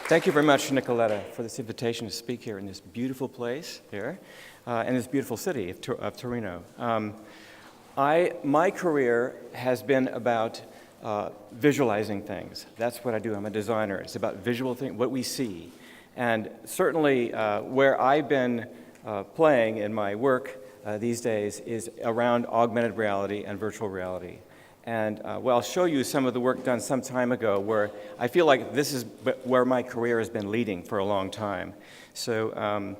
Thank you very much, Nicoletta, for this invitation to speak here in this beautiful place here, and this beautiful city of Torino. My career has been about visualizing things. That's what I do. I'm a designer. It's about visual things, what we see. And certainly where I've been playing in my work these days is around augmented reality and virtual reality. And well, I'll show you some of the work done some time ago where I feel like this is where my career has been leading for a long time. So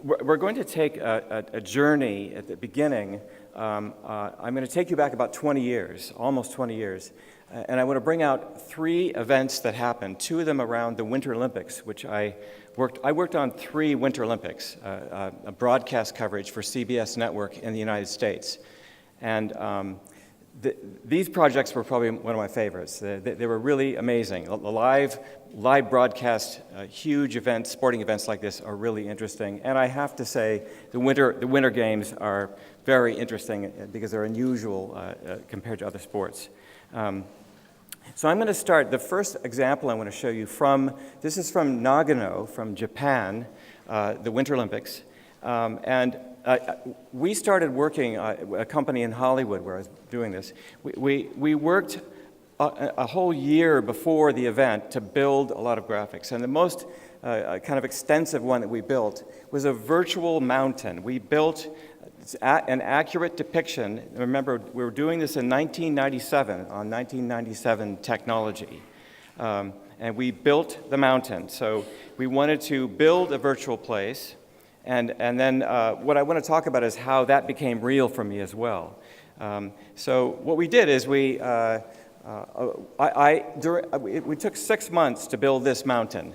we're going to take a journey at the beginning. I'm going to take you back about 20 years, almost 20 years. And I want to bring out 3 events that happened, 2 of them around the Winter Olympics, which I worked on 3 Winter Olympics, a broadcast coverage for CBS Network in the United States. And these projects were probably one of my favorites. They were really amazing. Live broadcast, huge events, sporting events like this are really interesting. And I have to say, the Winter Games are very interesting because they're unusual compared to other sports. So I'm going to start. The first example I want to show you this is from Nagano, from Japan, the Winter Olympics. We started working, a company in Hollywood where I was doing this. We worked a whole year before the event to build a lot of graphics. And the most kind of extensive one that we built was a virtual mountain. We built an accurate depiction. Remember, we were doing this in 1997 on 1997 technology. And we built the mountain. So we wanted to build a virtual place. And then what I want to talk about is how that became real for me as well. So what we did is we took 6 months to build this mountain,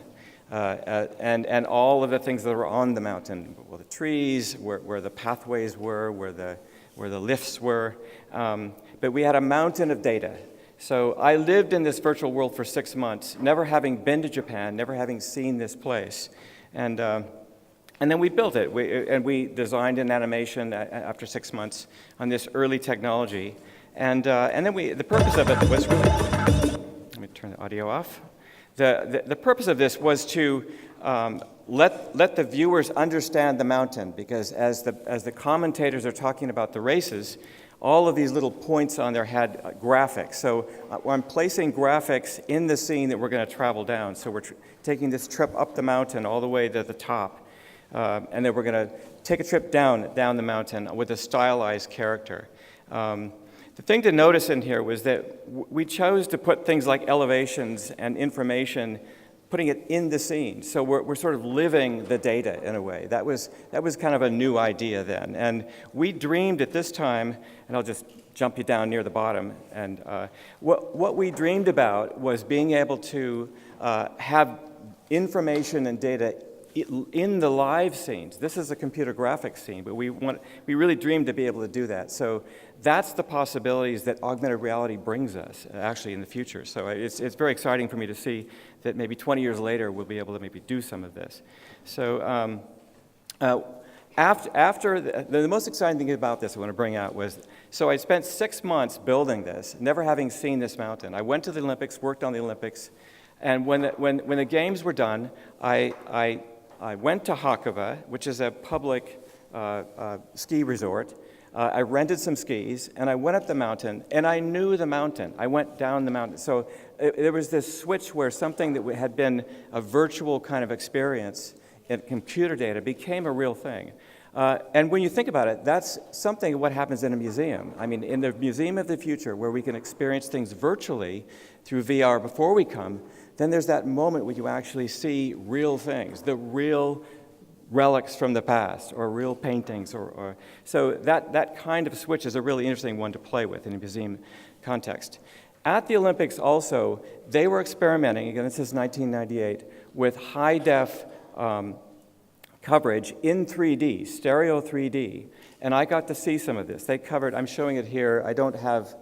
and all of the things that were on the mountain, well, the trees, where the pathways were, where the lifts were. But we had a mountain of data. So I lived in this virtual world for 6 months, never having been to Japan, never having seen this place, and then we built it, we designed an animation after 6 months on this early technology. And then the purpose of it was really, let me turn the audio off. The purpose of this was to let the viewers understand the mountain, because as the commentators are talking about the races, all of these little points on there had graphics. So I'm placing graphics in the scene that we're going to travel down. So we're taking this trip up the mountain all the way to the top. And then we're going to take a trip down the mountain with a stylized character. The thing to notice in here was that we chose to put things like elevations and information, putting it in the scene. So we're sort of living the data in a way. That was kind of a new idea then. And we dreamed at this time, and I'll just jump you down near the bottom. And what we dreamed about was being able to have information and data in the live scenes. This is a computer graphics scene, but we really dreamed to be able to do that. So that's the possibilities that augmented reality brings us, actually, in the future. So it's very exciting for me to see that maybe 20 years later we'll be able to maybe do some of this. So after the most exciting thing about this I want to bring out was, so I spent 6 months building this, never having seen this mountain. I went to the Olympics, worked on the Olympics, and when the games were done, I went to Hakuba, which is a public ski resort. I rented some skis, and I went up the mountain, and I knew the mountain. I went down the mountain. So there was this switch where something that had been a virtual kind of experience in computer data became a real thing. And when you think about it, that's something of what happens in a museum. I mean, in the Museum of the Future, where we can experience things virtually through VR before we come, then there's that moment where you actually see real things, the real relics from the past, or real paintings. So that kind of switch is a really interesting one to play with in a museum context. At the Olympics also, they were experimenting, again, this is 1998, with high-def coverage in 3D, stereo 3D, and I got to see some of this. They covered, I'm showing it here, I don't have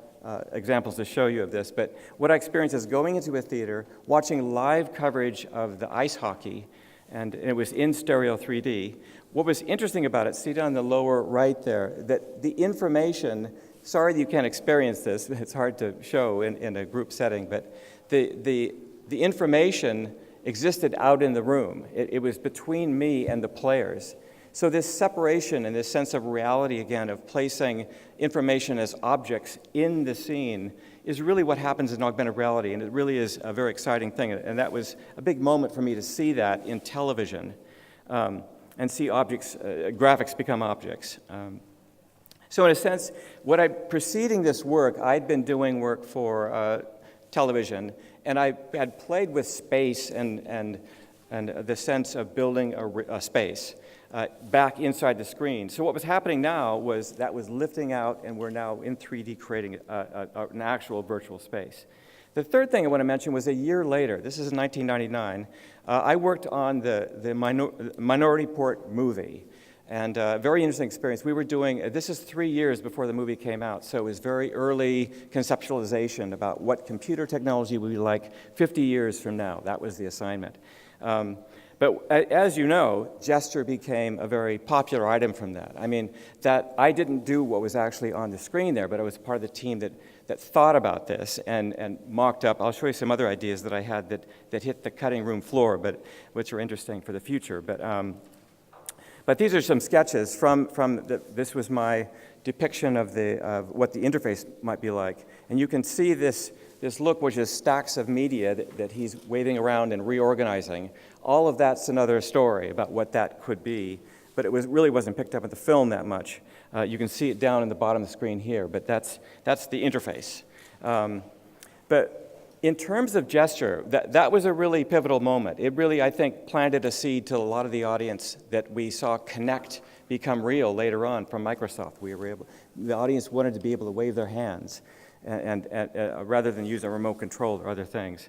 examples to show you of this, but what I experienced is going into a theater, watching live coverage of the ice hockey, and it was in stereo 3D. What was interesting about it, see down the lower right there, that the information, sorry that you can't experience this, it's hard to show in a group setting, but the information existed out in the room. It was between me and the players. So this separation and this sense of reality, again, of placing information as objects in the scene is really what happens in augmented reality, and it really is a very exciting thing. And that was a big moment for me to see that in television and see objects, graphics become objects. So in a sense, preceding this work, I'd been doing work for television, and I had played with space and the sense of building a space back inside the screen. So what was happening now was that was lifting out, and we're now in 3D creating an actual virtual space. The third thing I want to mention was a year later. This is in 1999. I worked on the Minority Report movie. And very interesting experience. We were doing, this is 3 years before the movie came out, so it was very early conceptualization about what computer technology would be like 50 years from now. That was the assignment. But as you know, gesture became a very popular item from that. I mean, that I didn't do what was actually on the screen there, but I was part of the team that thought about this and mocked up. I'll show you some other ideas that I had that hit the cutting room floor, but which are interesting for the future. But these are some sketches from this was my depiction of what the interface might be like. And you can see this look, which is stacks of media that he's waving around and reorganizing. All of that's another story about what that could be. But it really wasn't picked up in the film that much. You can see it down in the bottom of the screen here, but that's the interface. But in terms of gesture, that was a really pivotal moment. It really, I think, planted a seed to a lot of the audience that we saw connect become real later on from Microsoft. The audience wanted to be able to wave their hands and rather than use a remote control or other things.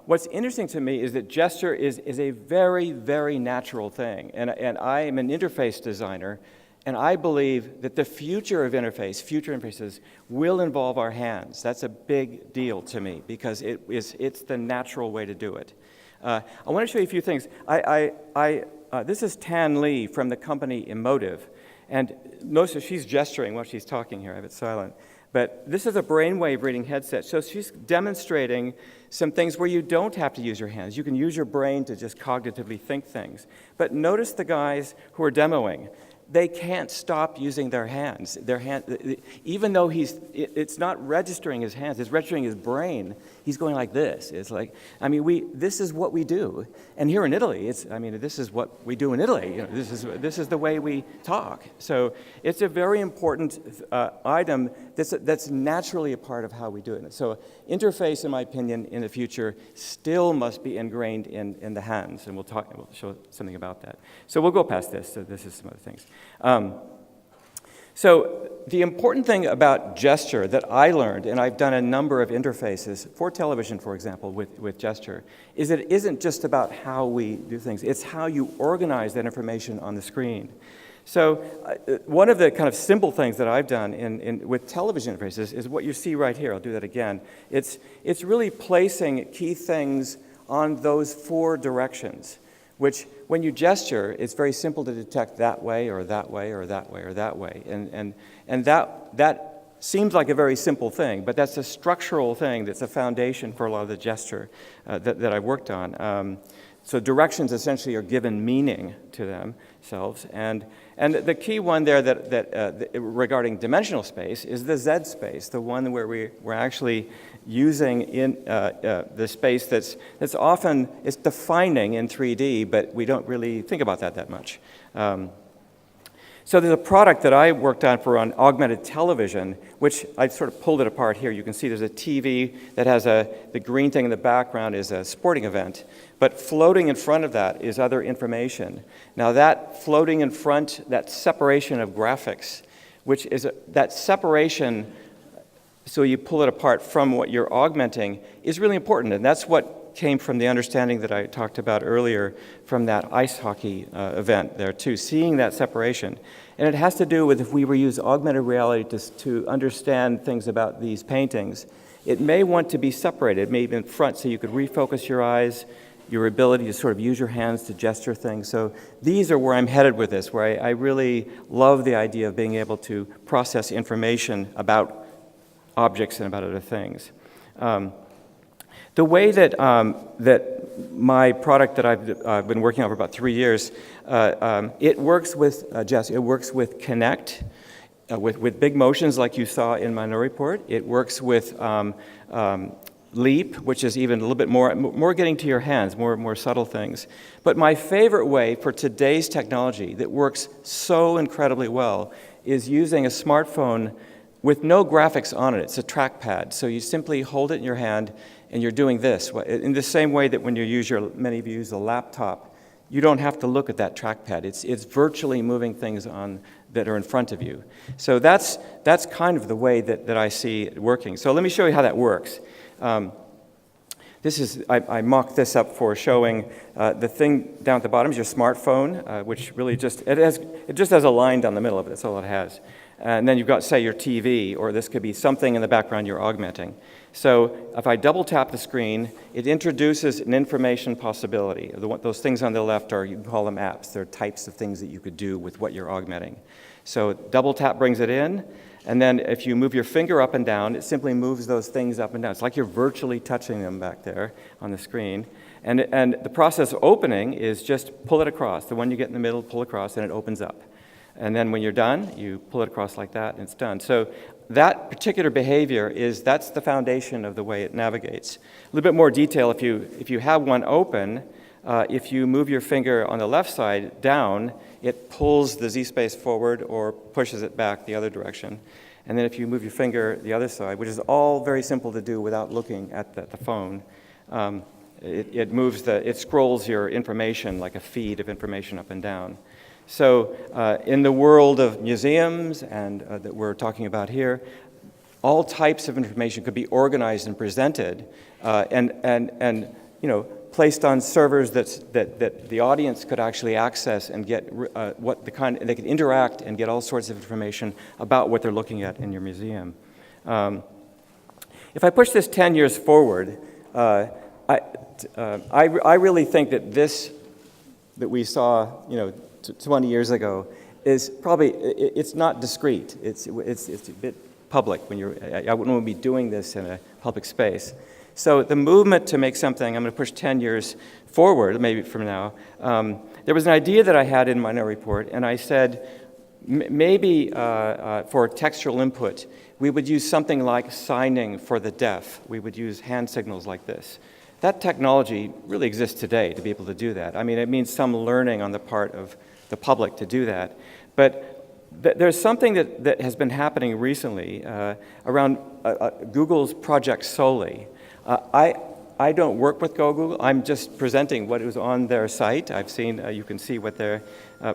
What's interesting to me is that gesture is a very, very natural thing. And I am an interface designer, and I believe that the future of future interfaces will involve our hands. That's a big deal to me because it's the natural way to do it. I want to show you a few things. This is Tan Lee from the company Emotive. And notice that she's gesturing while she's talking here. I have it silent. But this is a brainwave reading headset. So she's demonstrating some things where you don't have to use your hands. You can use your brain to just cognitively think things. But notice the guys who are demoing. They can't stop using their hands. Even though it's not registering his hands, it's registering his brain. He's going like this. It's like, I mean, this is what we do. And here in Italy, this is what we do in Italy. You know, this is the way we talk. So it's a very important item that's naturally a part of how we do it. So interface, in my opinion, in the future still must be ingrained in the hands, and we'll show something about that. So we'll go past this. So this is some other things. So the important thing about gesture that I learned, and I've done a number of interfaces for television, for example, with gesture, is that it isn't just about how we do things. It's how you organize that information on the screen. So one of the kind of simple things that I've done with television interfaces is what you see right here. I'll do that again. It's really placing key things on those 4 directions, which when you gesture, it's very simple to detect that way or that way or that way or that way. And that seems like a very simple thing, but that's a structural thing that's a foundation for a lot of the gesture that I've worked on. So directions essentially are given meaning to themselves. And the key one there that regarding dimensional space is the Z space, the one where we're actually using in the space that's often it's defining in 3D, but we don't really think about that much. So there's a product that I worked on augmented television, which I sort of pulled it apart here. You can see there's a TV that has the green thing in the background is a sporting event, but floating in front of that is other information. Now that floating in front, that separation of graphics, which is that separation, so you pull it apart from what you're augmenting, is really important, and that's what came from the understanding that I talked about earlier from that ice hockey event there too, seeing that separation. And it has to do with if we were use augmented reality to understand things about these paintings, it may want to be separated, maybe in front, so you could refocus your eyes, your ability to sort of use your hands to gesture things. So these are where I'm headed with this, where I really love the idea of being able to process information about objects and about other things. The way that, that my product that I've been working on for about 3 years, it works with, Jess, it works with Connect, with big motions like you saw in my report. It works with Leap, which is even a little bit more getting to your hands, more subtle things. But my favorite way for today's technology that works so incredibly well is using a smartphone with no graphics on it. It's a trackpad. So you simply hold it in your hand and you're doing this. In the same way that when you use many of you use a laptop, you don't have to look at that trackpad. It's virtually moving things on that are in front of you. So that's kind of the way that I see it working. So let me show you how that works. I mocked this up for showing the thing down at the bottom is your smartphone, which really just has a line down the middle of it. That's all it has. And then you've got, say, your TV, or this could be something in the background you're augmenting. So if I double tap the screen, it introduces an information possibility. Those things on the left are, you can call them apps. They're types of things that you could do with what you're augmenting. So double tap brings it in, and then if you move your finger up and down, it simply moves those things up and down. It's like you're virtually touching them back there on the screen. And the process of opening is just pull it across. The one you get in the middle, pull across, and it opens up. And then when you're done, you pull it across like that, and it's done. So that particular behavior that's the foundation of the way it navigates. A little bit more detail, if you have one open, if you move your finger on the left side down, it pulls the Z-space forward or pushes it back the other direction. And then if you move your finger the other side, which is all very simple to do without looking at the phone, it scrolls your information like a feed of information up and down. So in the world of museums and that we're talking about here, all types of information could be organized and presented and placed on servers that the audience could actually access and get they could interact and get all sorts of information about what they're looking at in your museum. If I push this 10 years forward, I really think that this that we saw, 20 years ago is probably, it's not discrete. It's a bit public when I wouldn't want to be doing this in a public space. So the movement to make something, I'm going to push 10 years forward, maybe from now. There was an idea that I had in my report, and I said maybe for textual input, we would use something like signing for the deaf. We would use hand signals like this. That technology really exists today to be able to do that. I mean, it means some learning on the part of the public to do that. But there's something that has been happening recently around Google's Project Soli. I don't work with Google. I'm just presenting what is on their site. I've seen, you can see what they're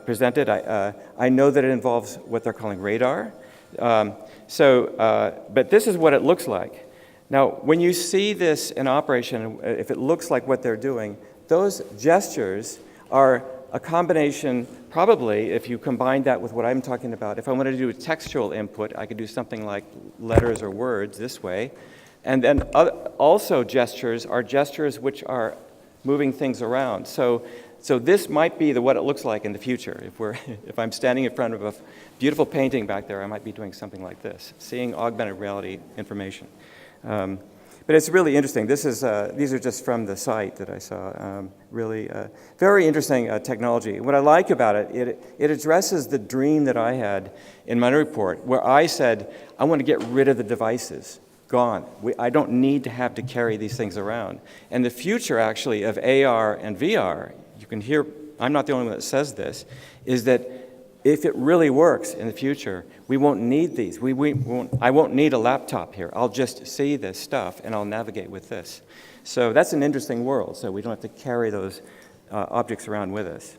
presented. I know that it involves what they're calling radar. But this is what it looks like. Now, when you see this in operation, if it looks like what they're doing, those gestures are a combination, probably, if you combine that with what I'm talking about. If I wanted to do a textual input, I could do something like letters or words this way. And then also gestures are gestures which are moving things around. So this might be what it looks like in the future. If I'm standing in front of a beautiful painting back there, I might be doing something like this, seeing augmented reality information. But it's really interesting. These are just from the site that I saw. Really very interesting technology. What I like about it addresses the dream that I had in my report, where I said, I want to get rid of the devices. Gone. I don't need to have to carry these things around. And the future, actually, of AR and VR, you can hear, I'm not the only one that says this, is that if it really works in the future, we won't need these. I won't need a laptop here. I'll just see this stuff, and I'll navigate with this. So that's an interesting world, so we don't have to carry those objects around with us.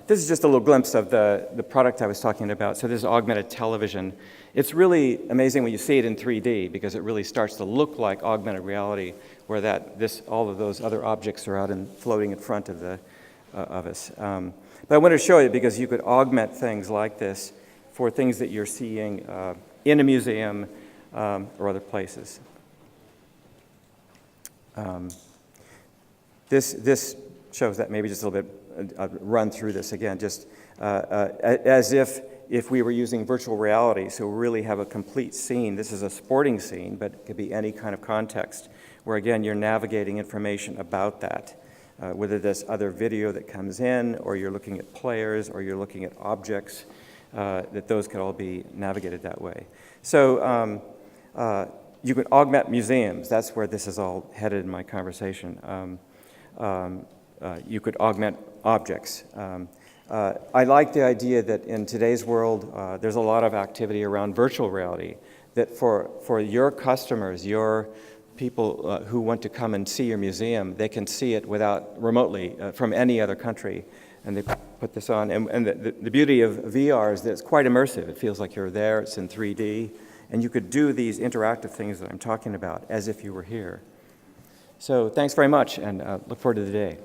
This is just a little glimpse of the product I was talking about. So this is augmented television. It's really amazing when you see it in 3D, because it really starts to look like augmented reality, where all of those other objects are out and floating in front of us. But I want to show you because you could augment things like this for things that you're seeing in a museum or other places. This shows that maybe just a little bit, I'll run through this again, just as if if we were using virtual reality, so really have a complete scene. This is a sporting scene, but it could be any kind of context, where again, you're navigating information about that. Whether there's other video that comes in, or you're looking at players, or you're looking at objects, that those could all be navigated that way. So you could augment museums. That's where this is all headed in my conversation. You could augment objects. I like the idea that in today's world, there's a lot of activity around virtual reality, that for your customers, your people who want to come and see your museum, they can see it remotely from any other country, and they put this on. And the beauty of VR is that it's quite immersive. It feels like you're there, it's in 3D, and you could do these interactive things that I'm talking about as if you were here. So thanks very much, and look forward to the day.